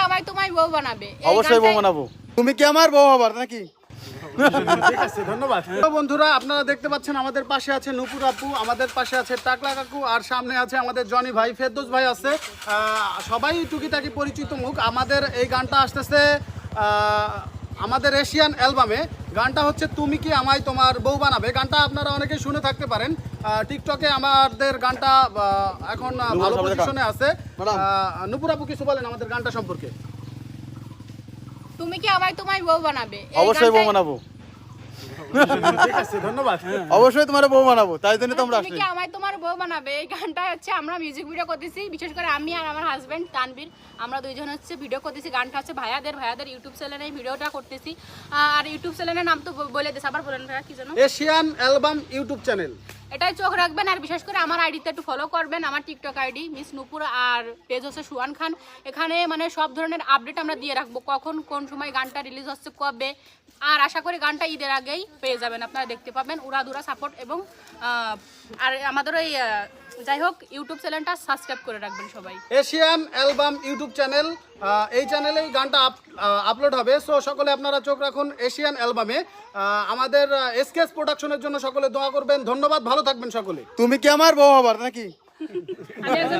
আমায় তোমার বউ বানাবে? অবশ্যই বউ বানাবো। তুমি কি আমার বউ হবার নাকি? ঠিক আছে, ধন্যবাদ। তো বন্ধুরা, আপনারা দেখতে পাচ্ছেন আমাদের পাশে আছে নুপুর আপু, আমাদের পাশে আছে টাকলা কাকু, আর সামনে আছে আমাদের জনি ভাই, ফেরদৌস ভাই আছে। সবাই টুকিটাকি পরিচিত মুখ। আমাদের এই গানটা আসতেছে আমাদের এশিয়ান অ্যালবামে। গানটা হচ্ছে তুমি কি আমায় তোমার বউ বানাবে। গানটা আপনারা অনেকেই শুনে থাকতে পারেন। টিকটকে আমাদের গানটা এখন ভালো পজিশনে আছে। নুপুর আপু কিছু বলেন আমাদের গানটা সম্পর্কে। তুমি কি আমায় তোমার বউ বানাবে? অবশ্যই বউ বানাবো। ঠিক আছে, ধন্যবাদ। অবশ্যই তোমার বউ বানাবো, তাই জন্য তোমরা তুমি আসলে। কি আমায় তোমার বউ বানাবে, এই গানটা হচ্ছে আমরা মিউজিক ভিডিও করতেছি। বিশেষ করে আমি আর আমার হাজবেন্ড তানবীর, আমরা দুইজন হচ্ছে ভিডিও করতেছি। গানটা হচ্ছে ভাইয়াদের ইউটিউব চ্যানেলে ভিডিওটা করতেছি। আর ইউটিউব চ্যানেলের নাম তো বলে দিস, আবার বলেন ভাইয়া কি জানো? Asian album YouTube channel. এটাই চোখ রাখবেন। আর বিশেষ করে আমার আইডিতে একটু ফলো করবেন। আমার টিকটক আইডি মিস নুপুর, আর পেজ হচ্ছে সুয়ান খান। এখানে মানে সব ধরনের আপডেট আমরা দিয়ে রাখবো, কখন কোন সময় গানটা রিলিজ হচ্ছে, কবে। আর আশা করি গানটা ঈদের আগেই পেয়ে যাবেন, আপনারা দেখতে পাবেন। উড়াধুরা সাপোর্ট এবং আর আমাদের ওই যাই হোক ইউটিউব চ্যানেলটা সাবস্ক্রাইব করে রাখবেন সবাই। এশিয়ান অ্যালবাম ইউটিউব চ্যানেল, এই চ্যানেলেই গানটা আপলোড হবে। সো সকলে আপনারা চোখ রাখুন এশিয়ান অ্যালবামে। আমাদের এসকেএস প্রোডাকশনের জন্য সকলে দোয়া করবেন। ধন্যবাদ, ভালো থাকবেন সকলে। তুমি কি আমার বউ হবার নাকি? আমি একজন